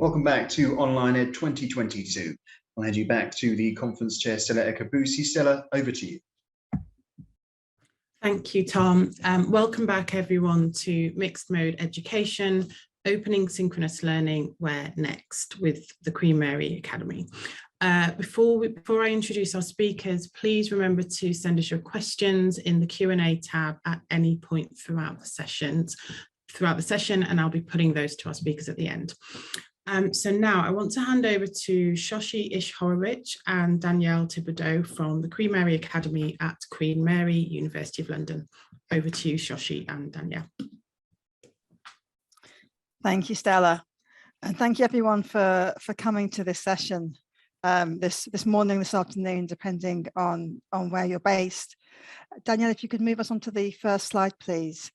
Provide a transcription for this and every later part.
Welcome back to Online Ed 2022. I'll hand you back to the conference chair, Stella Ekabusi. Stella, over to you. Thank you, Tom. Welcome back, everyone, to Mixed Mode Education, Opening Synchronous Learning, Where Next, with the Queen Mary Academy. Before I introduce our speakers, please remember to send us your questions in the Q&A tab at any point throughout the session, and I'll be putting those to our speakers at the end. So now I want to hand over to Shoshi Ish-Horowicz and Danielle Thibodeau from the Queen Mary Academy at Queen Mary, University of London. Over to you, Shoshi and Danielle. Thank you, Stella. And thank you everyone for coming to this session this morning, this afternoon, depending on where you're based. Danielle, if you could move us on to the first slide, please.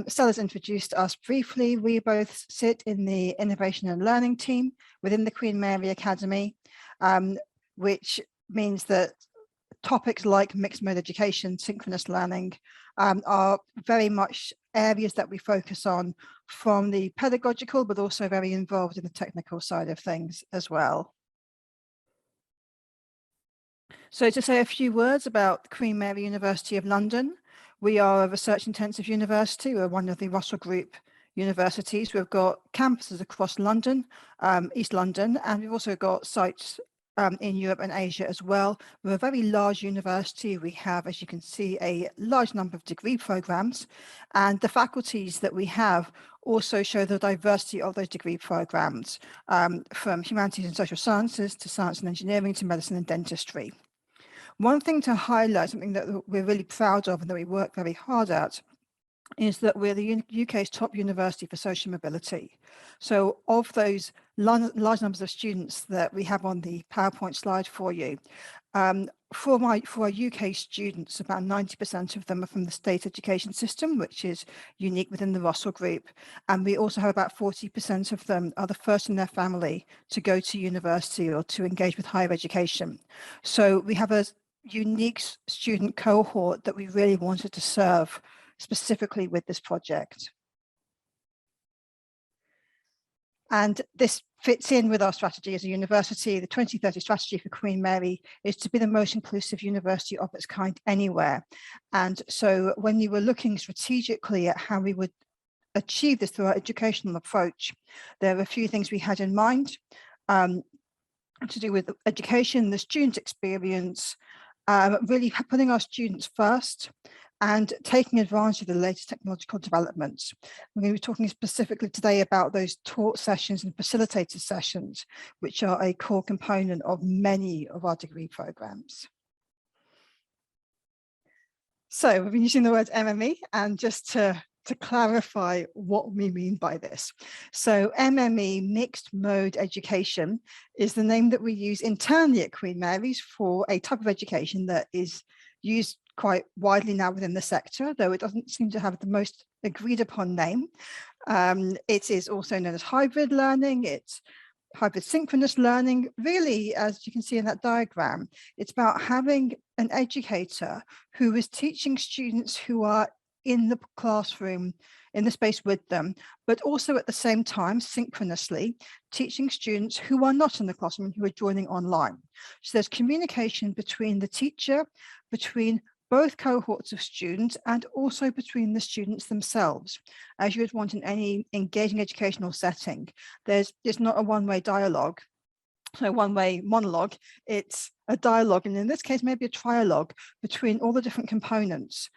Stella's introduced us briefly. We both sit in the Innovation and Learning team within the Queen Mary Academy, which means that topics like mixed mode education, synchronous learning are very much areas that we focus on from the pedagogical, but also very involved in the technical side of things as well. So to say a few words about Queen Mary University of London, we are a research intensive university. We're one of the Russell Group universities. We've got campuses across London, East London, and we've also got sites in Europe and Asia as well. We're a very large university. We have, as you can see, a large number of degree programs, and the faculties that we have also show the diversity of those degree programs, from humanities and social sciences to science and engineering to medicine and dentistry. One thing to highlight, something that we're really proud of and that we work very hard at, is that we're the UK's top university for social mobility. So of those large numbers of students that we have on the PowerPoint slide for you, for our UK students, about 90% of them are from the state education system, which is unique within the Russell Group. And we also have about 40% of them are the first in their family to go to university or to engage with higher education. So we have a unique student cohort that we really wanted to serve specifically with this project. And this fits in with our strategy as a university. The 2030 strategy for Queen Mary is to be the most inclusive university of its kind anywhere. And so when we were looking strategically at how we would achieve this through our educational approach, there are a few things we had in mind to do with education, the student experience, really putting our students first, and taking advantage of the latest technological developments. We're going to be talking specifically today about those taught sessions and facilitated sessions, which are a core component of many of our degree programs. So we've been using the word MME, and just to clarify what we mean by this. So MME, mixed mode education, is the name that we use internally at Queen Mary's for a type of education that is used quite widely now within the sector, though it doesn't seem to have the most agreed upon name. It is also known as hybrid learning. It's hybrid synchronous learning. Really, as you can see in that diagram, it's about having an educator who is teaching students who are in the classroom, in the space with them, but also at the same time, synchronously, teaching students who are not in the classroom, who are joining online. So there's communication between the teacher, between both cohorts of students, and also between the students themselves, as you would want in any engaging educational setting. It's not a one-way dialogue, so one-way monologue, it's a dialogue, and in this case, maybe a trialogue between all the different components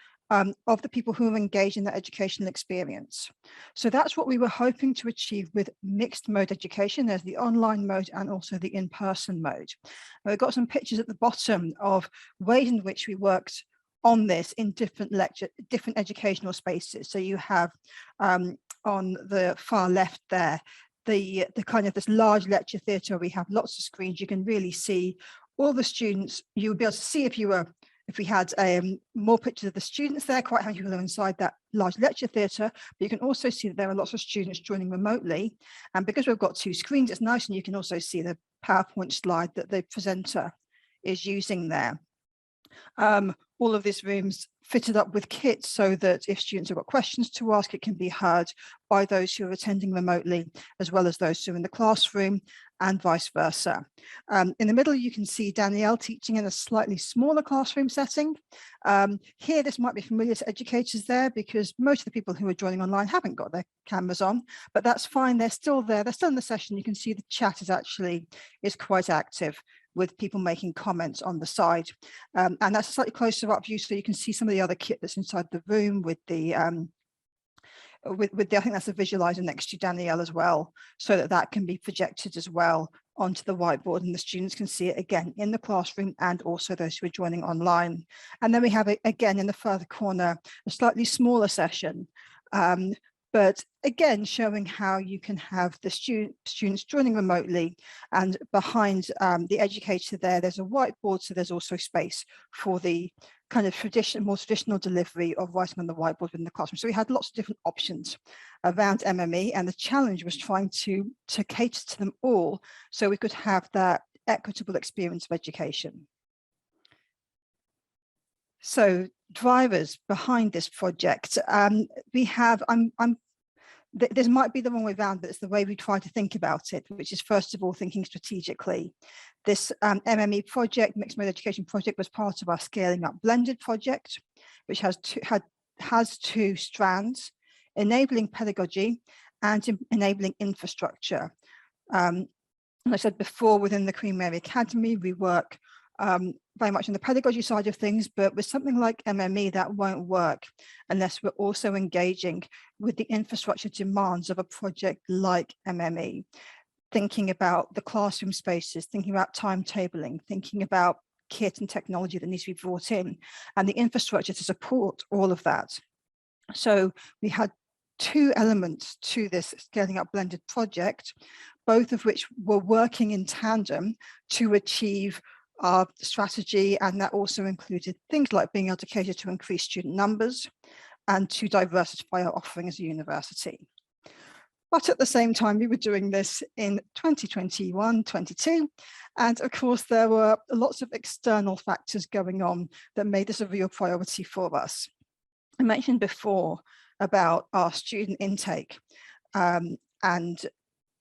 of the people who are engaged in that educational experience. So that's what we were hoping to achieve with mixed mode education. There's the online mode and also the in-person mode. We've got some pictures at the bottom of ways in which we worked on this in different educational spaces. So you have on the far left there, the kind of this large lecture theatre. We have lots of screens. You can really see all the students. You would be able to see if we had more pictures of the students there, quite how you go inside that large lecture theatre, but you can also see that there are lots of students joining remotely. And because we've got two screens, it's nice, and you can also see the PowerPoint slide that the presenter is using there. All of these rooms fitted up with kits so that if students have got questions to ask, it can be heard by those who are attending remotely, as well as those who are in the classroom, and vice versa. In the middle, you can see Danielle teaching in a slightly smaller classroom setting. Here, this might be familiar to educators there because most of the people who are joining online haven't got their cameras on, but that's fine. They're still there. They're still in the session. You can see the chat is quite active, with people making comments on the side. And that's a slightly closer up view, so you can see some of the other kit that's inside the room with the, I think that's a visualizer next to Danielle as well, so that can be projected as well onto the whiteboard, and the students can see it again in the classroom, and also those who are joining online. And then we have, again, in the further corner, a slightly smaller session, but again, showing how you can have the students joining remotely, and behind the educator there's a whiteboard, so there's also space for the kind of more traditional delivery of writing on the whiteboard within the classroom. So we had lots of different options around MME, and the challenge was trying to cater to them all so we could have that equitable experience of education. So drivers behind this project, we have, this might be the wrong way around, but it's the way we try to think about it, which is first of all thinking strategically. This MME project, Mixed Mode Education project, was part of our Scaling Up Blended project, which has two strands: enabling pedagogy and enabling infrastructure. As I said before, within the Queen Mary Academy, we work very much on the pedagogy side of things, but with something like MME, that won't work unless we're also engaging with the infrastructure demands of a project like MME, thinking about the classroom spaces, thinking about timetabling, thinking about kit and technology that needs to be brought in, and the infrastructure to support all of that. So we had two elements to this Scaling Up Blended project, both of which were working in tandem to achieve our strategy, and that also included things like being able to cater to increase student numbers and to diversify our offering as a university. But at the same time, we were doing this in 2021-22, and of course there were lots of external factors going on that made this a real priority for us. I mentioned before about our student intake, and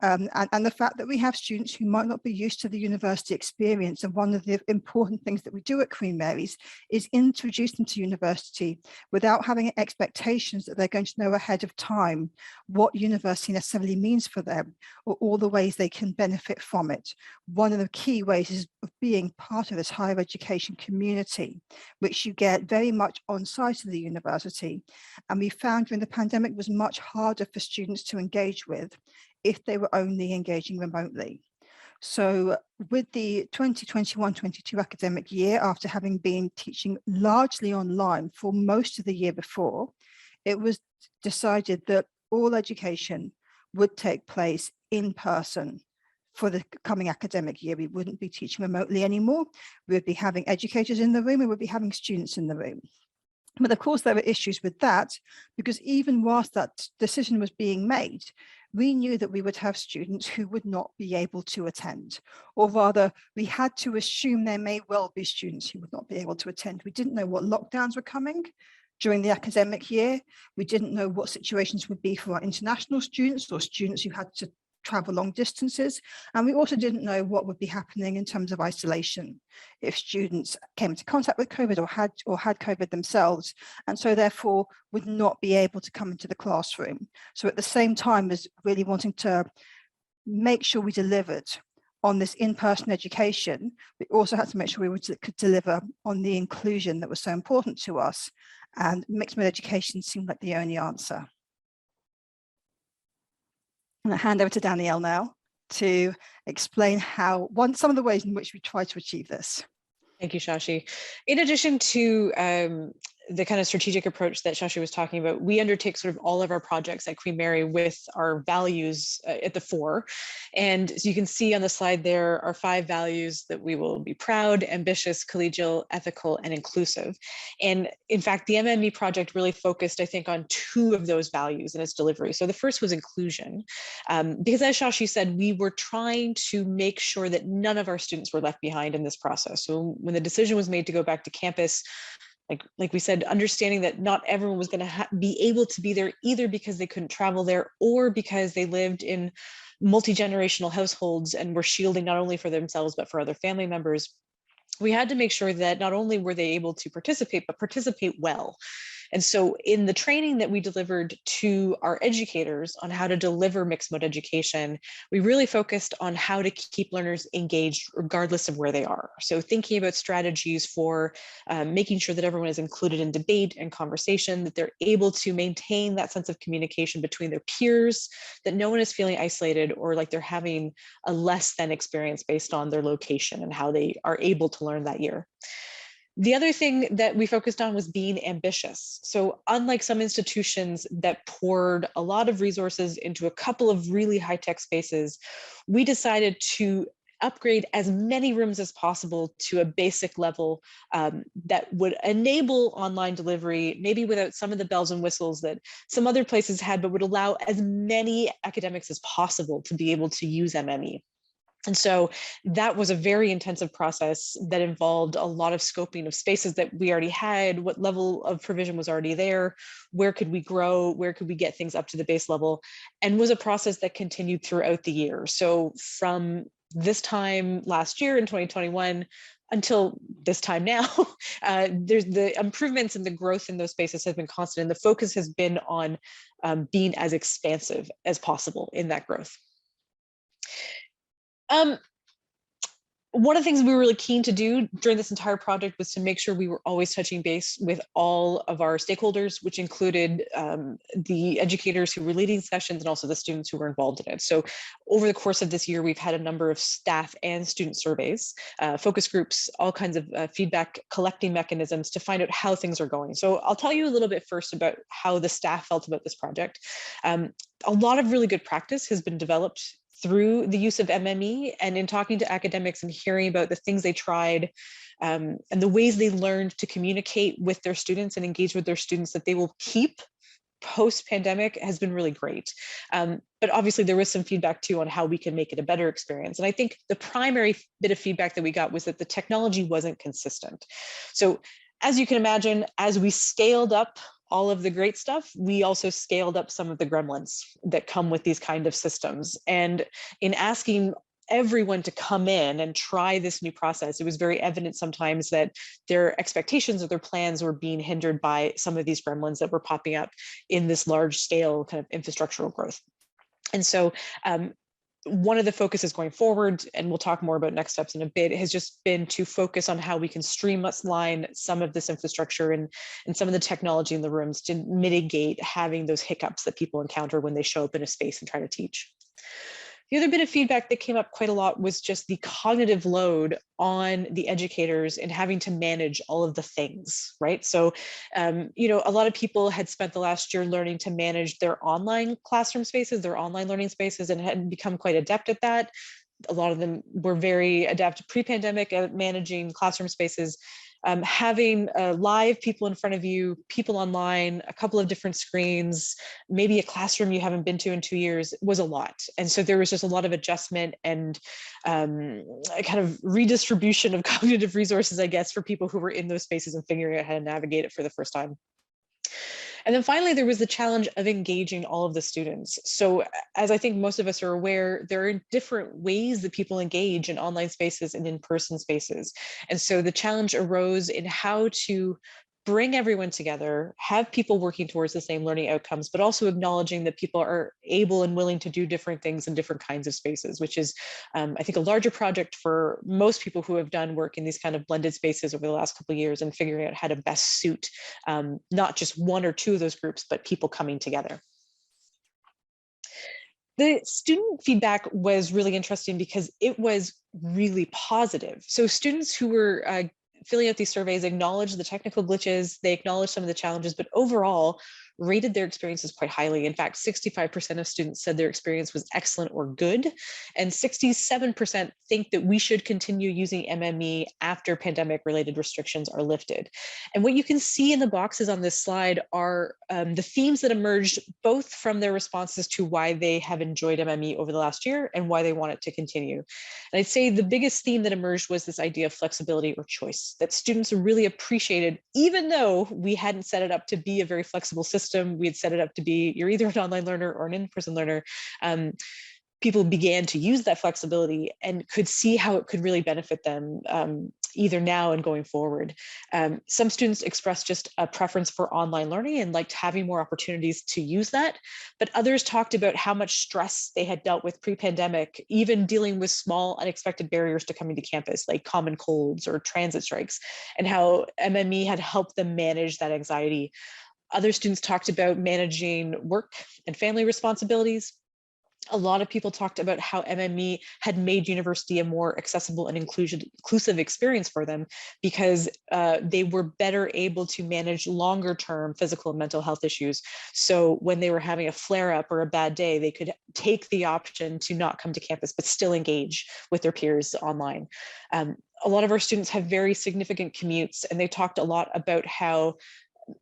the fact that we have students who might not be used to the university experience. And one of the important things that we do at Queen Mary's is introduce them to university without having expectations that they're going to know ahead of time what university necessarily means for them, or all the ways they can benefit from it. One of the key ways is of being part of this higher education community, which you get very much on site of the university. And we found during the pandemic was much harder for students to engage with if they were only engaging remotely. So with the 2021-22 academic year, after having been teaching largely online for most of the year before, it was decided that all education would take place in person for the coming academic year. We wouldn't be teaching remotely anymore. We would be having educators in the room, we would be having students in the room. But of course, there were issues with that, because even whilst that decision was being made, we knew that we would have students who would not be able to attend, or rather, we had to assume there may well be students who would not be able to attend. We didn't know what lockdowns were coming during the academic year. We didn't know what situations would be for our international students or students who had to travel long distances. And we also didn't know what would be happening in terms of isolation if students came into contact with COVID or had COVID themselves, and so therefore would not be able to come into the classroom. So at the same time as really wanting to make sure we delivered on this in-person education, we also had to make sure we could deliver on the inclusion that was so important to us, and mixed mode education seemed like the only answer. I'm going to hand over to Danielle now to explain some of the ways in which we try to achieve this. Thank you, Shoshi. In addition to the kind of strategic approach that Shoshi was talking about, we undertake sort of all of our projects at Queen Mary with our values at the fore. And as you can see on the slide, there are 5 values that we will be: proud, ambitious, collegial, ethical, and inclusive. And in fact, the MME project really focused, I think, on 2 of those values in its delivery. So the first was inclusion, because as Shoshi said, we were trying to make sure that none of our students were left behind in this process. So when the decision was made to go back to campus, like we said, understanding that not everyone was going to be able to be there either because they couldn't travel there or because they lived in multi-generational households and were shielding not only for themselves, but for other family members. We had to make sure that not only were they able to participate, but participate well. And so in the training that we delivered to our educators on how to deliver mixed mode education, we really focused on how to keep learners engaged regardless of where they are. So thinking about strategies for making sure that everyone is included in debate and conversation, that they're able to maintain that sense of communication between their peers, that no one is feeling isolated or like they're having a less than experience based on their location and how they are able to learn that year. The other thing that we focused on was being ambitious. So unlike some institutions that poured a lot of resources into a couple of really high-tech spaces, we decided to upgrade as many rooms as possible to a basic level that would enable online delivery, maybe without some of the bells and whistles that some other places had, but would allow as many academics as possible to be able to use MME. And so that was a very intensive process that involved a lot of scoping of spaces that we already had, what level of provision was already there, where could we grow, where could we get things up to the base level, and was a process that continued throughout the year. So from this time last year in 2021 until this time now, there's the improvements and the growth in those spaces has been constant, and the focus has been on being as expansive as possible in that growth. One of the things we were really keen to do during this entire project was to make sure we were always touching base with all of our stakeholders, which included the educators who were leading sessions and also the students who were involved in it. So over the course of this year, we've had a number of staff and student surveys, focus groups, all kinds of feedback collecting mechanisms to find out how things are going. So I'll tell you a little bit first about how the staff felt about this project. A lot of really good practice has been developed through the use of MME, and in talking to academics and hearing about the things they tried and the ways they learned to communicate with their students and engage with their students that they will keep post-pandemic has been really great. But obviously there was some feedback too on how we can make it a better experience. And I think the primary bit of feedback that we got was that the technology wasn't consistent. So as you can imagine, as we scaled up all of the great stuff, we also scaled up some of the gremlins that come with these kind of systems. And in asking everyone to come in and try this new process, it was very evident sometimes that their expectations or their plans were being hindered by some of these gremlins that were popping up in this large scale kind of infrastructural growth. And so one of the focuses going forward, and we'll talk more about next steps in a bit, has just been to focus on how we can streamline some of this infrastructure and some of the technology in the rooms to mitigate having those hiccups that people encounter when they show up in a space and try to teach. The other bit of feedback that came up quite a lot was just the cognitive load on the educators and having to manage all of the things, right? So, you know, a lot of people had spent the last year learning to manage their online classroom spaces, their online learning spaces, and had become quite adept at that. A lot of them were very adept pre-pandemic at managing classroom spaces. Having live people in front of you, people online, a couple of different screens, maybe a classroom you haven't been to in 2 years was a lot. And so there was just a lot of adjustment and a kind of redistribution of cognitive resources, I guess, for people who were in those spaces and figuring out how to navigate it for the first time. And then finally, there was the challenge of engaging all of the students. So as I think most of us are aware, there are different ways that people engage in online spaces and in-person spaces. And so the challenge arose in how to bring everyone together, have people working towards the same learning outcomes, but also acknowledging that people are able and willing to do different things in different kinds of spaces, which is, I think, a larger project for most people who have done work in these kind of blended spaces over the last couple of years and figuring out how to best suit not just one or two of those groups, but people coming together. The student feedback was really interesting because it was really positive. So students who were filling out these surveys acknowledged the technical glitches, they acknowledged some of the challenges, but overall rated their experiences quite highly. In fact, 65% of students said their experience was excellent or good, and 67% think that we should continue using MME after pandemic-related restrictions are lifted. And what you can see in the boxes on this slide are the themes that emerged both from their responses to why they have enjoyed MME over the last year and why they want it to continue. And I'd say the biggest theme that emerged was this idea of flexibility or choice, that students really appreciated, even though we hadn't set it up to be a very flexible system, we had set it up to be, you're either an online learner or an in-person learner. People began to use that flexibility and could see how it could really benefit them either now and going forward. Some students expressed just a preference for online learning and liked having more opportunities to use that, but others talked about how much stress they had dealt with pre-pandemic, even dealing with small unexpected barriers to coming to campus, like common colds or transit strikes, and how MME had helped them manage that anxiety. Other students talked about managing work and family responsibilities. A lot of people talked about how MME had made university a more accessible and inclusive experience for them, because they were better able to manage longer term physical and mental health issues. So when they were having a flare up or a bad day, they could take the option to not come to campus, but still engage with their peers online. A lot of our students have very significant commutes, and they talked a lot about how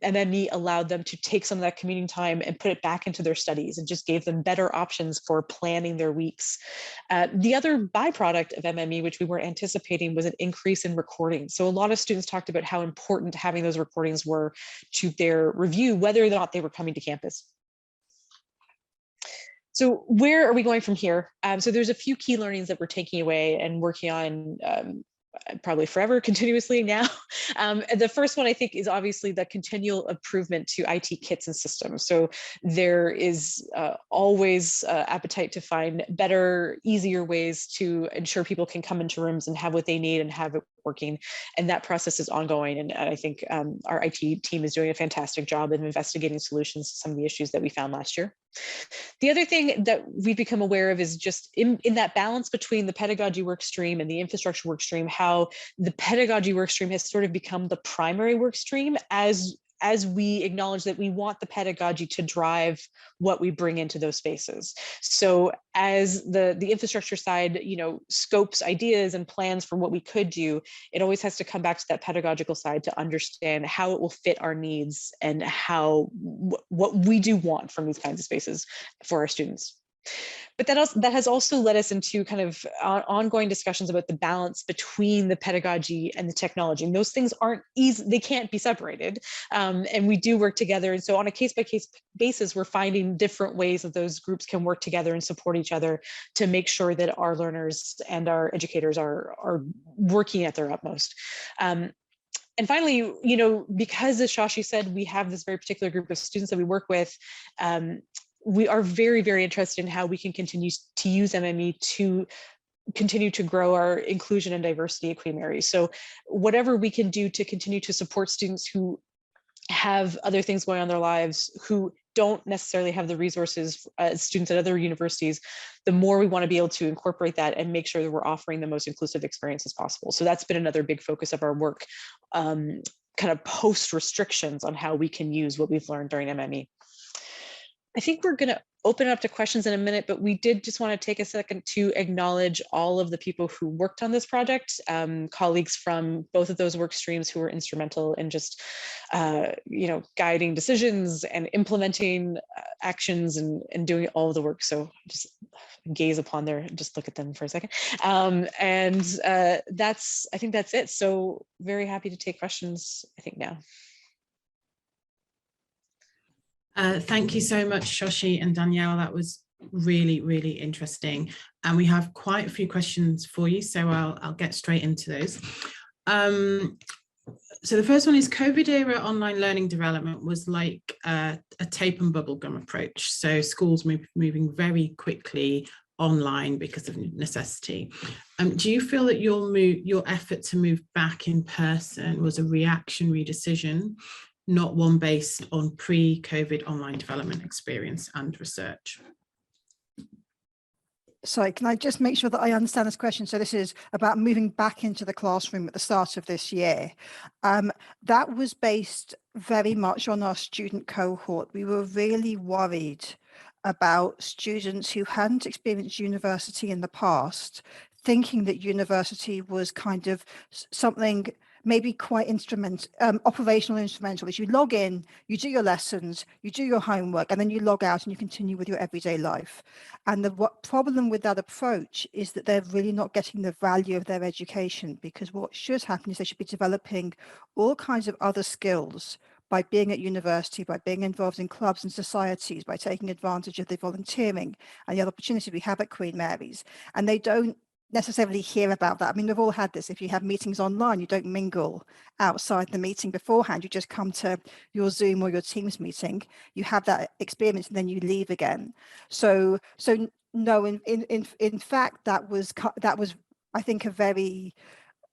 MME allowed them to take some of that commuting time and put it back into their studies, and just gave them better options for planning their weeks. The other byproduct of MME, which we weren't anticipating, was an increase in recording. So a lot of students talked about how important having those recordings were to their review, whether or not they were coming to campus. So where are we going from here? So there's a few key learnings that we're taking away and working on probably forever, continuously now. The first one, I think, is obviously the continual improvement to IT kits and systems. So there is always appetite to find better, easier ways to ensure people can come into rooms and have what they need and have it working. And that process is ongoing. And I think our IT team is doing a fantastic job of investigating solutions to some of the issues that we found last year. The other thing that we've become aware of is just in that balance between the pedagogy work stream and the infrastructure work stream, how the pedagogy work stream has sort of become the primary work stream as we acknowledge that we want the pedagogy to drive what we bring into those spaces. So as the infrastructure side, scopes ideas and plans for what we could do, it always has to come back to that pedagogical side to understand how it will fit our needs and what we do want from these kinds of spaces for our students. But that has also led us into kind of ongoing discussions about the balance between the pedagogy and the technology. And those things aren't easy, they can't be separated. And we do work together. And so on a case-by-case basis, we're finding different ways that those groups can work together and support each other to make sure that our learners and our educators are working at their utmost. And finally, because as Shoshi said, we have this very particular group of students that we work with, we are very, very interested in how we can continue to use MME to continue to grow our inclusion and diversity at Queen Mary. So whatever we can do to continue to support students who have other things going on in their lives, who don't necessarily have the resources as students at other universities, the more we want to be able to incorporate that and make sure that we're offering the most inclusive experience as possible. So that's been another big focus of our work, kind of post restrictions on how we can use what we've learned during MME. I think we're going to open it up to questions in a minute, but we did just want to take a second to acknowledge all of the people who worked on this project, colleagues from both of those work streams who were instrumental in just, guiding decisions and implementing actions and doing all of the work. So just gaze upon there, just look at them for a second. I think that's it. So very happy to take questions, I think now. Thank you so much, Shoshi and Danielle. That was really, really interesting. And we have quite a few questions for you, so I'll get straight into those. So the first one is, COVID era online learning development was like a tape and bubblegum approach. So schools moving very quickly online because of necessity. Do you feel that your effort to move back in person was a reactionary decision, not one based on pre-COVID online development experience and research? Sorry, can I just make sure that I understand this question? So this is about moving back into the classroom at the start of this year. That was based very much on our student cohort. We were really worried about students who hadn't experienced university in the past, thinking that university was kind of something maybe quite operational instrumental. As you log in, you do your lessons, you do your homework, and then you log out and you continue with your everyday life. And the problem with that approach is that they're really not getting the value of their education, because what should happen is they should be developing all kinds of other skills by being at university, by being involved in clubs and societies, by taking advantage of the volunteering and the other opportunities we have at Queen Mary's. And they don't necessarily hear about that. I mean, we've all had this. If you have meetings online, you don't mingle outside the meeting beforehand. You just come to your Zoom or your Teams meeting. You have that experience and then you leave again. So no, in fact, that was I think a very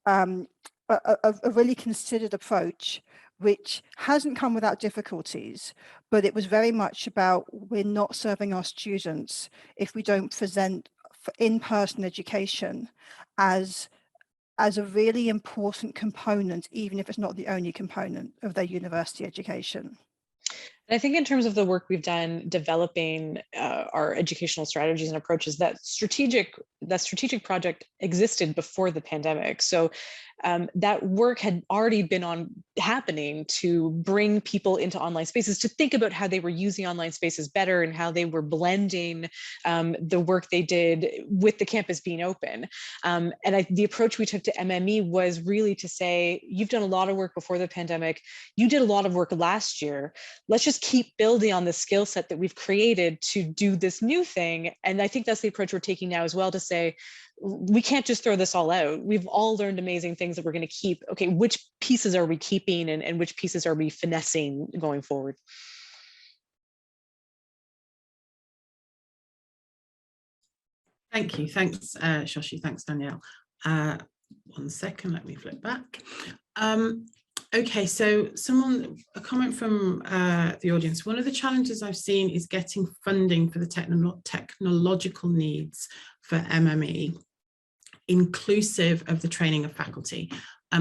a really considered approach, which hasn't come without difficulties, but it was very much about, we're not serving our students if we don't present in-person education as a really important component, even if it's not the only component of their university education. And I think in terms of the work we've done developing our educational strategies and approaches, that strategic project existed before the pandemic. So that work had already been happening to bring people into online spaces, to think about how they were using online spaces better and how they were blending the work they did with the campus being open. And the approach we took to MME was really to say, you've done a lot of work before the pandemic, you did a lot of work last year, let's just keep building on the skill set that we've created to do this new thing. And I think that's the approach we're taking now as well, to say, we can't just throw this all out. We've all learned amazing things that we're going to keep. Okay, which pieces are we keeping and which pieces are we finessing going forward? Thank you. Thanks, Shoshi. Thanks, Danielle. 1 second, let me flip back. Okay, so a comment from the audience. One of the challenges I've seen is getting funding for the technological needs for MME, inclusive of the training of faculty.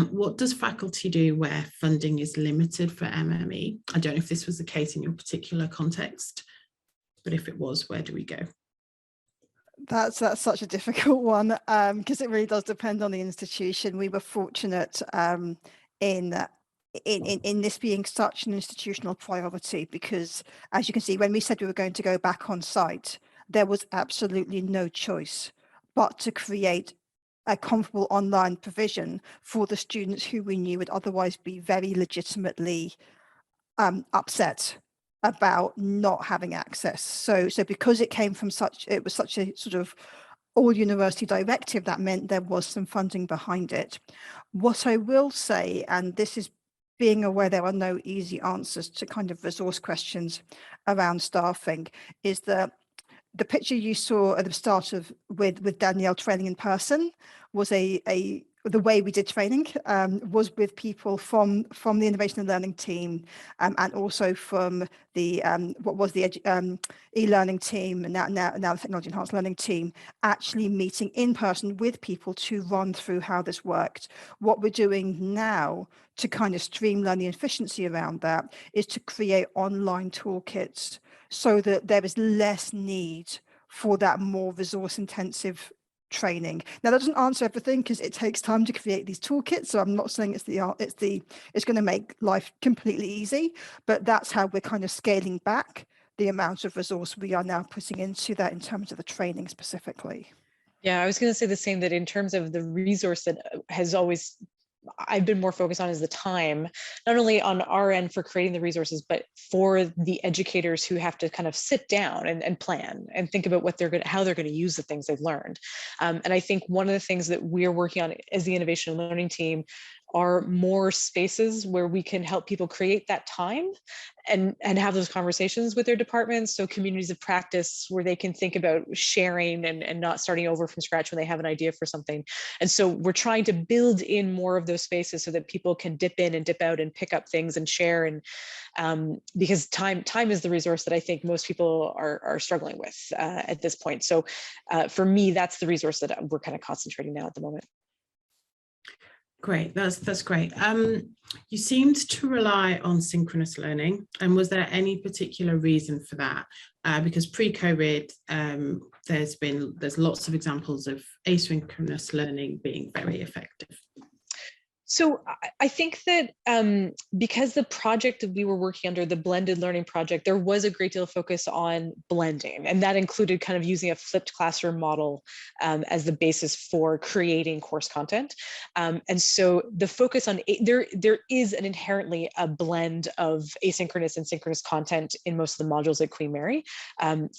What does faculty do where funding is limited for MME? I don't know if this was the case in your particular context, but if it was, where do we go? That's such a difficult one, because it really does depend on the institution. We were fortunate in this being such an institutional priority, because as you can see, when we said we were going to go back on site, there was absolutely no choice but to create a comfortable online provision for the students who we knew would otherwise be very legitimately upset about not having access. So because it came from it was such a sort of all university directive, that meant there was some funding behind it. What I will say, and this is being aware there are no easy answers to kind of resource questions around staffing, is that the picture you saw at the start of with Danielle training in person was the way we did training was with people from the innovation and learning team, and also from the what was the e-learning team, and now the technology enhanced learning team, actually meeting in person with people to run through how this worked. What we're doing now to kind of streamline the efficiency around that is to create online toolkits so that there is less need for that more resource intensive training. Now, that doesn't answer everything because it takes time to create these toolkits. So I'm not saying it's going to make life completely easy, but that's how we're kind of scaling back the amount of resource we are now putting into that in terms of the training specifically. Yeah, I was going to say the same, that in terms of the resource that has always I've been more focused on is the time, not only on our end for creating the resources, but for the educators who have to kind of sit down and plan and think about how they're going to use the things they've learned. And I think one of the things that we're working on as the innovation and learning team are more spaces where we can help people create that time and have those conversations with their departments. So communities of practice where they can think about sharing and not starting over from scratch when they have an idea for something. And so we're trying to build in more of those spaces so that people can dip in and dip out and pick up things and share. And because time is the resource that I think most people are struggling with at this point. So for me, that's the resource that we're kind of concentrating now at the moment. Great, that's great. You seemed to rely on synchronous learning, and was there any particular reason for that? Because pre-COVID, there's lots of examples of asynchronous learning being very effective. So I think that because the project that we were working under, the blended learning project, there was a great deal of focus on blending, and that included kind of using a flipped classroom model as the basis for creating course content. And so the focus on, there is an inherently a blend of asynchronous and synchronous content in most of the modules at Queen Mary.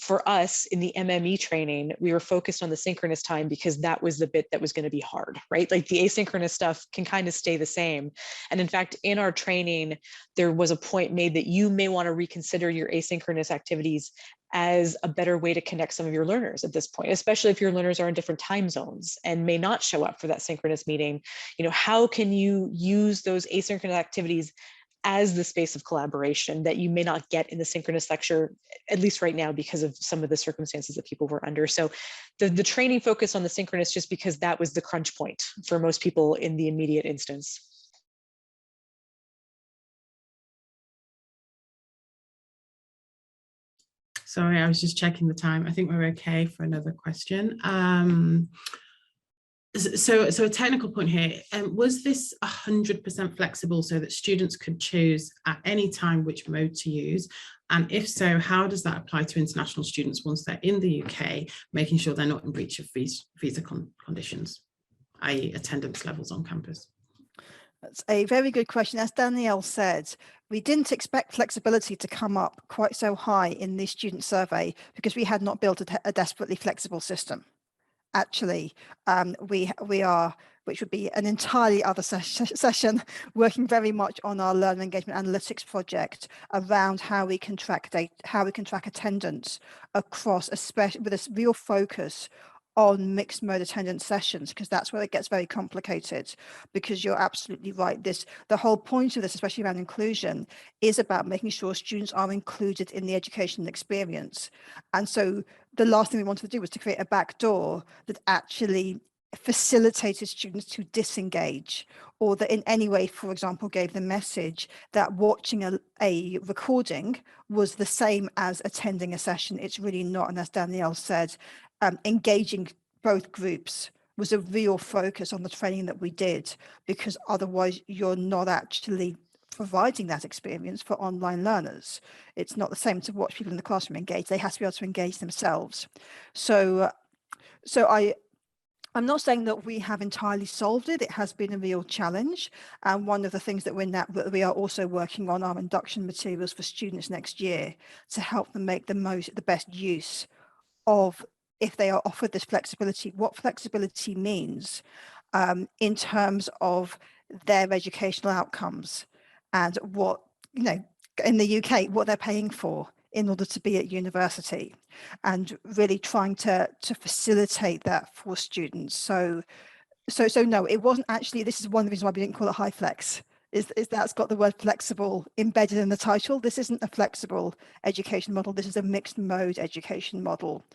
For us in the MME training, we were focused on the synchronous time because that was the bit that was going to be hard, right? Like the asynchronous stuff can kind of stay the same. And in fact, in our training, there was a point made that you may want to reconsider your asynchronous activities as a better way to connect some of your learners at this point, especially if your learners are in different time zones and may not show up for that synchronous meeting. You know, how can you use those asynchronous activities as the space of collaboration that you may not get in the synchronous lecture, at least right now, because of some of the circumstances that people were under. So the training focused on the synchronous just because that was the crunch point for most people in the immediate instance. Sorry, I was just checking the time. I think we're okay for another question. So a technical point here, was this 100% flexible so that students could choose at any time which mode to use? And if so, how does that apply to international students once they're in the UK, making sure they're not in breach of visa conditions, i.e. attendance levels on campus? That's a very good question. As Danielle said, we didn't expect flexibility to come up quite so high in the student survey because we had not built a desperately flexible system. Actually, we are, which would be an entirely other session, working very much on our learner engagement analytics project around how we can track data, how we can track attendance across, especially with a real focus on mixed mode attendance sessions, because that's where it gets very complicated. Because you're absolutely right, the whole point of this, especially around inclusion, is about making sure students are included in the educational experience. And so the last thing we wanted to do was to create a backdoor that actually facilitated students to disengage, or that in any way, for example, gave the message that watching a recording was the same as attending a session. It's really not. And as Danielle said, engaging both groups was a real focus on the training that we did, because otherwise you're not actually providing that experience for online learners. It's not the same to watch people in the classroom engage. They have to be able to engage themselves. So I'm not saying that we have entirely solved it. It has been a real challenge. And one of the things that we are also working on are induction materials for students next year to help them make the best use of, if they are offered this flexibility, what flexibility means in terms of their educational outcomes, and what, you know, in the UK, what they're paying for in order to be at university, and really trying to facilitate that for students. So no, it wasn't actually, this is one of the reasons why we didn't call it high flex, is that's got the word flexible embedded in the title. This isn't a flexible education model. This is a mixed mode education model.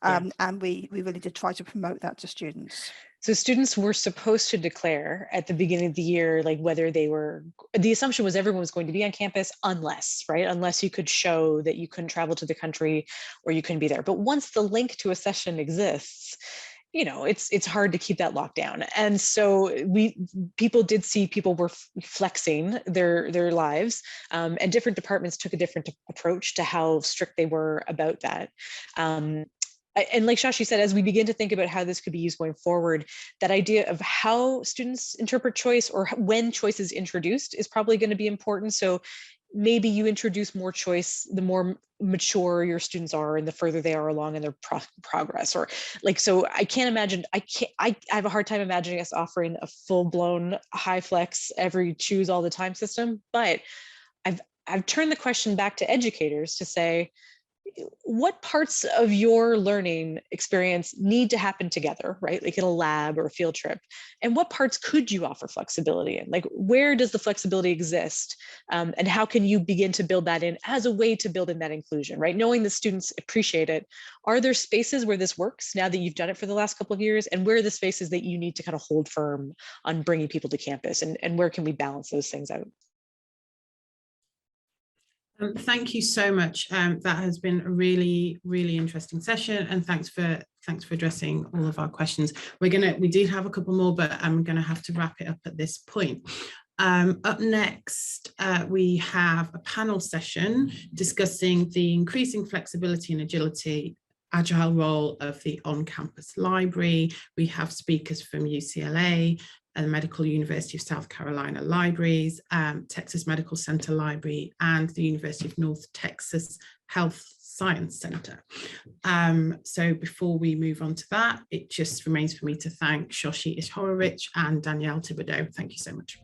And we really did try to promote that to students. So students were supposed to declare at the beginning of the year, like whether they were, the assumption was everyone was going to be on campus unless you could show that you couldn't travel to the country or you couldn't be there. But once the link to a session exists, you know, it's hard to keep that locked down. And so people were flexing their lives, and different departments took a different approach to how strict they were about that. And like Shoshi said, as we begin to think about how this could be used going forward, that idea of how students interpret choice or when choice is introduced is probably going to be important. So maybe you introduce more choice the more mature your students are and the further they are along in their progress. Or like, so I can't imagine, I have a hard time imagining us offering a full-blown high flex every choose all the time system. But I've turned the question back to educators to say, what parts of your learning experience need to happen together, right? Like in a lab or a field trip, and what parts could you offer flexibility in? Like, where does the flexibility exist? And how can you begin to build that in as a way to build in that inclusion, right? Knowing the students appreciate it. Are there spaces where this works now that you've done it for the last couple of years? And where are the spaces that you need to kind of hold firm on bringing people to campus? And where can we balance those things out? Thank you so much. That has been a really, really interesting session, and thanks for addressing all of our questions. We did have a couple more, but I'm gonna have to wrap it up at this point. Up next, we have a panel session discussing the increasing flexibility and agile role of the on-campus library. We have speakers from UCLA, and Medical University of South Carolina Libraries, Texas Medical Center Library, and the University of North Texas Health Science Center. So before we move on to that, it just remains for me to thank Shoshi Ish-Horowicz and Danielle Thibodeau. Thank you so much.